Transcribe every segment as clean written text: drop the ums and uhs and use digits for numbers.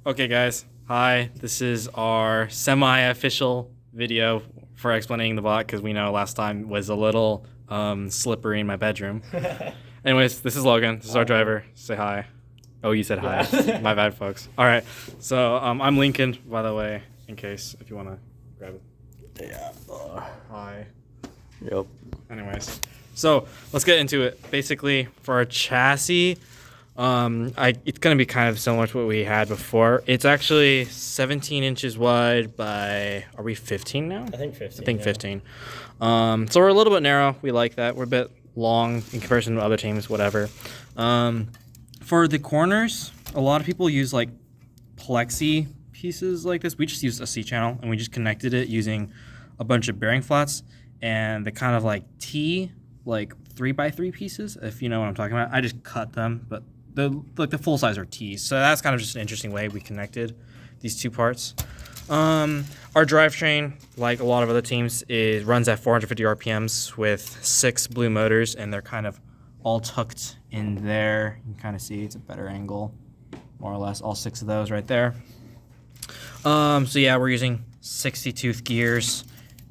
Okay, guys. Hi. This is our semi-official video for explaining the bot because we know last time was a little slippery in my bedroom. Anyways, this is Logan. This is our driver. Say hi. Oh, you said hi. Yeah. My bad, folks. All right. So I'm Lincoln, by the way, in case if you want to grab it. Yeah. Hi. Yep. Anyways, so let's get into it. Basically, for our chassis, it's gonna be kind of similar to what we had before. It's actually 17 inches wide by, are we 15 now? I think 15. I think 15. So we're a little bit narrow. We like that. We're a bit long in comparison to other teams, whatever. For the corners, a lot of people use like plexi pieces like this. We just used a C-channel and we just connected it using a bunch of bearing flats and the kind of like T, like 3x3 pieces, if you know what I'm talking about. I just cut them, but the full size are T's. So that's kind of just an interesting way we connected these two parts. Our drivetrain, like a lot of other teams, runs at 450 RPMs with 6 blue motors, and they're kind of all tucked in there. You can kind of see it's a better angle, more or less, all 6 of those right there. So yeah, we're using 60-tooth gears,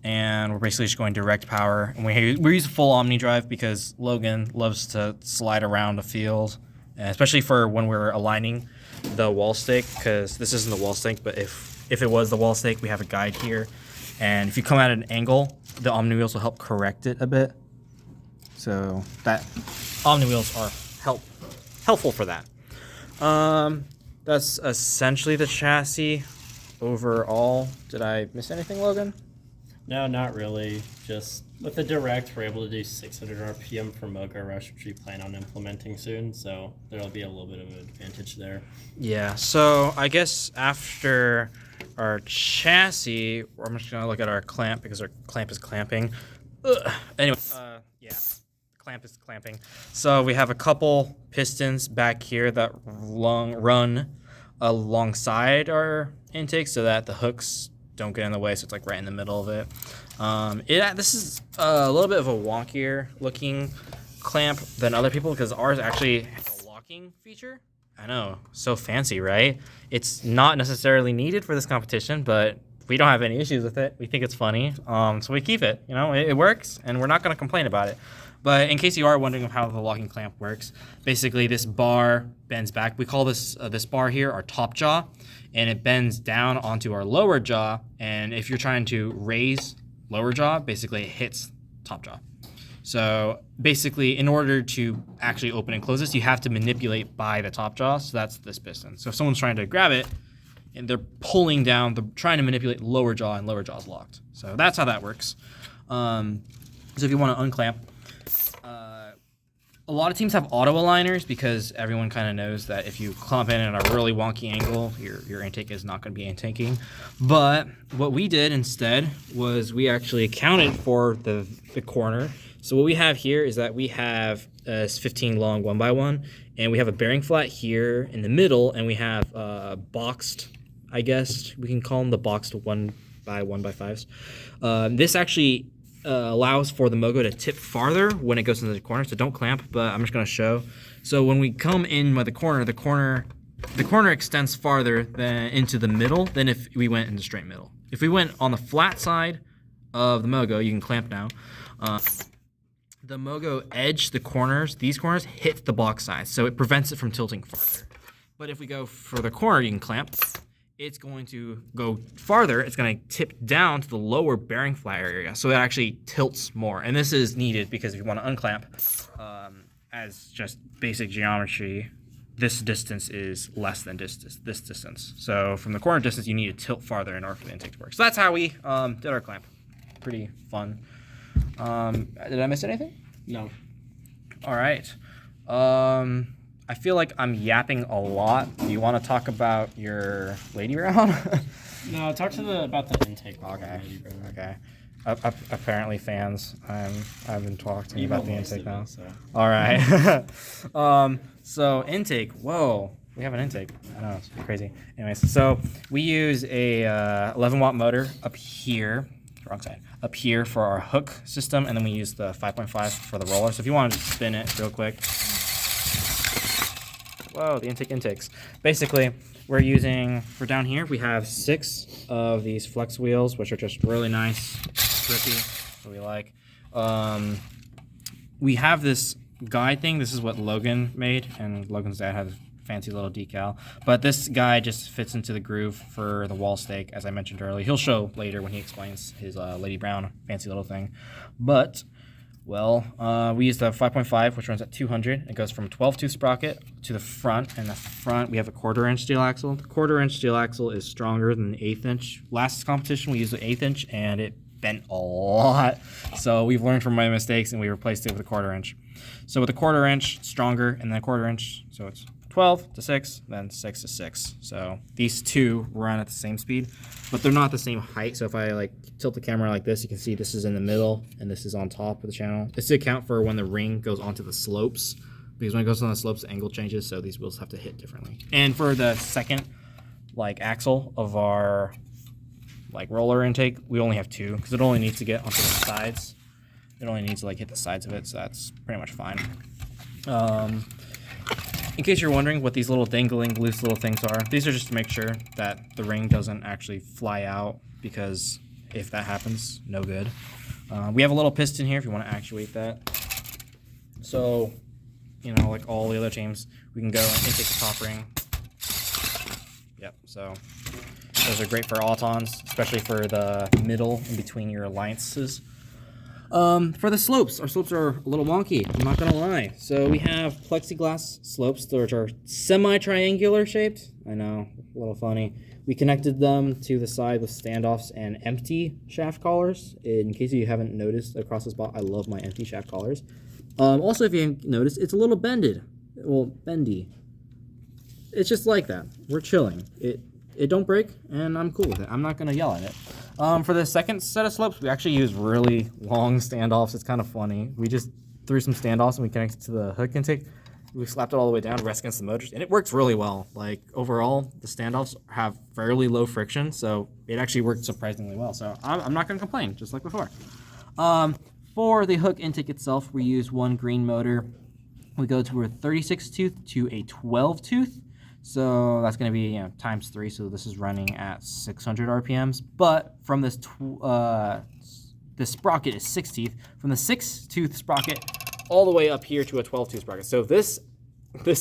and we're basically just going direct power. And we use full Omni drive because Logan loves to slide around a field, especially for when we're aligning the wall stake, because this isn't the wall stake, but if it was the wall stake, we have a guide here. And if you come at an angle, the Omni wheels will help correct it a bit. So that Omni wheels are helpful for that. That's essentially the chassis overall. Did I miss anything, Logan? No, not really. Just with the direct, we're able to do 600 RPM for Mocha Rush, which we plan on implementing soon. So there'll be a little bit of an advantage there. Yeah. So I guess after our chassis, I'm just gonna look at our clamp because our clamp is clamping. Anyway, yeah, clamp is clamping. So we have a couple pistons back here that run alongside our intake so that the hooks don't get in the way, so it's like right in the middle of it. This is a little bit of a wonkier looking clamp than other people because ours actually has a locking feature. I know, so fancy, right? It's not necessarily needed for this competition, but we don't have any issues with it. We think it's funny, so we keep it. You know, it works, and we're not going to complain about it. But in case you are wondering how the locking clamp works, basically this bar bends back. We call this bar here our top jaw, and it bends down onto our lower jaw. And if you're trying to raise lower jaw, basically it hits top jaw. So basically, in order to actually open and close this, you have to manipulate by the top jaw. So that's this piston. So if someone's trying to grab it, and they're pulling down, they're trying to manipulate lower jaw, and lower jaw is locked. So that's how that works. So if you want to unclamp, a lot of teams have auto aligners because everyone kind of knows that if you clamp in at a really wonky angle, your intake is not going to be intaking. But what we did instead was we actually accounted for the corner. So what we have here is that we have a 15 long 1x1, and we have a bearing flat here in the middle, and we have boxed, I guess we can call them the boxed 1x1x5s. This actually allows for the Mogo to tip farther when it goes into the corner, so don't clamp, but I'm just going to show. So when we come in by the corner extends farther than into the middle than if we went in the straight middle. If we went on the flat side of the Mogo, you can clamp now. The Mogo edge, these corners hit the box side, so it prevents it from tilting farther. But if we go for the corner, you can clamp. It's going to go farther. It's going to tip down to the lower bearing flat area, so it actually tilts more. And this is needed because if you want to unclamp, as just basic geometry, this distance is less than this distance. So from the corner distance, you need to tilt farther in order for the intake to work. So that's how we did our clamp. Pretty fun. Did I miss anything? No. All right. I feel like I'm yapping a lot. Do you want to talk about your lady round? No, talk about the intake. Okay. Apparently fans. I've been talking about the intake now. So. All right. So intake. Whoa. We have an intake. I know, it's crazy. Anyways, so we use a 11-watt motor up here. Wrong side. Up here for our hook system, and then we use the 5.5 for the roller. So if you want to just spin it real quick. Whoa, the intakes. Basically, we're using, for down here, we have 6 of these flex wheels, which are just really nice, grippy, what we like. We have this guide thing. This is what Logan made, and Logan's dad had a fancy little decal. But this guide just fits into the groove for the wall stake, as I mentioned earlier. He'll show later when he explains his Lady Brown fancy little thing. But, well, we use the 5.5, which runs at 200. It goes from 12-tooth sprocket to the front. And the front, we have a 1/4-inch steel axle. The 1/4-inch steel axle is stronger than the 1/8-inch. Last competition, we used the 1/8-inch, and it bent a lot. So we've learned from my mistakes, and we replaced it with a 1/4-inch. So with a 1/4-inch, stronger, and then a 1/4-inch, so it's 12 to 6, then 6 to 6. So these two run at the same speed, but they're not the same height. So if I like tilt the camera like this, you can see this is in the middle and this is on top of the channel. It's to account for when the ring goes onto the slopes, because when it goes on the slopes, the angle changes, so these wheels have to hit differently. And for the second like axle of our like roller intake, we only have 2, because it only needs to get onto the sides. It only needs to like hit the sides of it, so that's pretty much fine. In case you're wondering what these little dangling loose little things are, these are just to make sure that the ring doesn't actually fly out, because if that happens, no good. We have a little piston here if you want to actuate that. So, you know, like all the other teams, we can go and intake the top ring. Yep, so those are great for autons, especially for the middle in between your alliances. For the slopes, our slopes are a little wonky, I'm not gonna lie. So we have plexiglass slopes, which are semi-triangular shaped. I know, a little funny. We connected them to the side with standoffs and empty shaft collars. In case you haven't noticed across this bot, I love my empty shaft collars. Also, if you haven't noticed, it's a little bended. Well, bendy. It's just like that. We're chilling. It don't break, and I'm cool with it. I'm not gonna yell at it. For the second set of slopes, we actually use really long standoffs. It's kind of funny. We just threw some standoffs and we connected to the hook intake. We slapped it all the way down, rest against the motors, and it works really well. Like overall, the standoffs have fairly low friction, so it actually worked surprisingly well. So I'm not gonna complain, just like before. For the hook intake itself, we use one green motor. We go to a 36 tooth to a 12 tooth. So that's going to be, you know, times 3. So this is running at 600 RPMs. But from this, this sprocket is 6 teeth. From the 6-tooth sprocket all the way up here to a 12-tooth sprocket. So this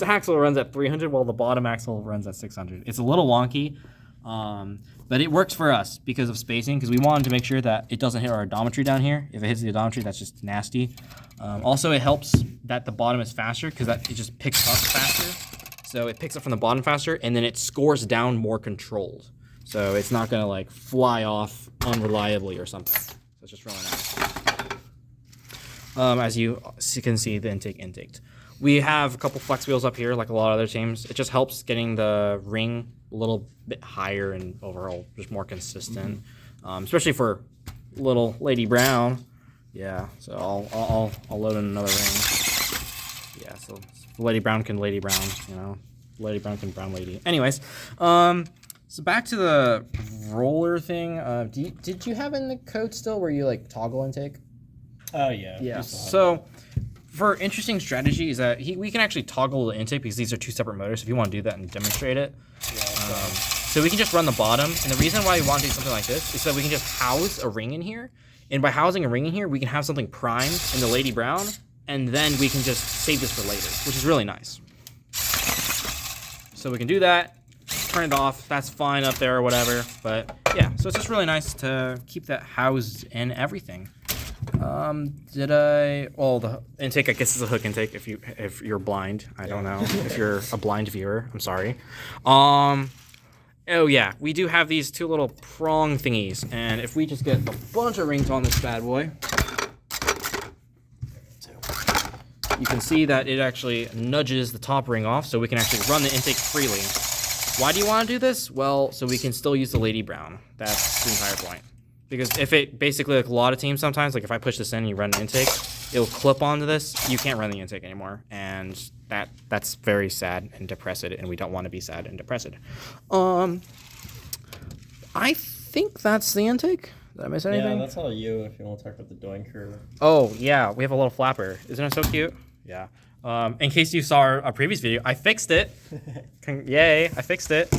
axle runs at 300 while the bottom axle runs at 600. It's a little wonky, but it works for us because of spacing, because we wanted to make sure that it doesn't hit our odometry down here. If it hits the odometry, that's just nasty. Also, it helps that the bottom is faster, because it just picks up faster. So it picks up from the bottom faster, and then it scores down more controlled. So it's not gonna like fly off unreliably or something. So it's just really nice. As you can see, the intaked. We have a couple flex wheels up here, like a lot of other teams. It just helps getting the ring a little bit higher and overall just more consistent, especially for little Lady Brown. Yeah, so I'll load in another ring. Yeah, so Lady Brown can Lady Brown, you know. Lady Brown can Brown Lady. Anyways, so back to the roller thing. Did you have in the code still where you like toggle intake? Oh yeah. Yeah. So for interesting strategy is that we can actually toggle the intake, because these are 2 separate motors. If you want to do that and demonstrate it, so we can just run the bottom. And the reason why we want to do something like this is so we can just house a ring in here. And by housing a ring in here, we can have something primed in the Lady Brown, and then we can just save this for later, which is really nice. So we can do that, turn it off, that's fine up there or whatever, but yeah, so it's just really nice to keep that housed in everything. Well, the intake, I guess, is a hook intake if you're blind. I don't know. If you're a blind viewer, I'm sorry. Oh yeah, we do have these 2 little prong thingies, and if we just get a bunch of rings on this bad boy, you can see that it actually nudges the top ring off, so we can actually run the intake freely. Why do you want to do this? Well, so we can still use the Lady Brown. That's the entire point. Because if it basically, like a lot of teams sometimes, like if I push this in and you run an intake, it'll clip onto this. You can't run the intake anymore, and that's very sad and depressed, and we don't want to be sad and depressed. I think that's the intake. Did I miss anything? Yeah, that's all you if you want to talk about the doinker. Oh, yeah, we have a little flapper. Isn't it so cute? Yeah. In case you saw our previous video, I fixed it. Yay, I fixed it.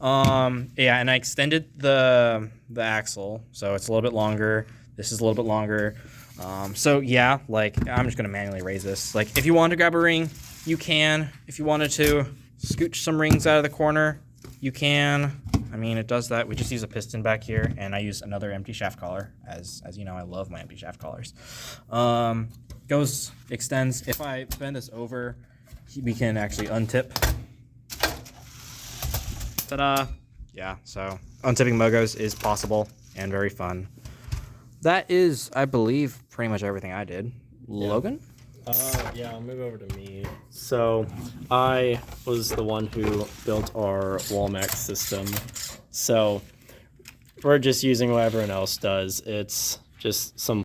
Yeah, and I extended the axle, so it's a little bit longer. This is a little bit longer. So yeah, like I'm just gonna manually raise this. Like if you want to grab a ring, you can. If you wanted to scooch some rings out of the corner, you can. I mean, it does that. We just use a piston back here, and I use another empty shaft collar. As you know, I love my empty shaft collars. Extends. If I bend this over, we can actually untip. Ta-da! Yeah, so untipping Mogos is possible and very fun. That is, I believe, pretty much everything I did. Yeah. Logan? Yeah, I'll move over to me. So I was the one who built our Walmart system. So we're just using what everyone else does. It's just some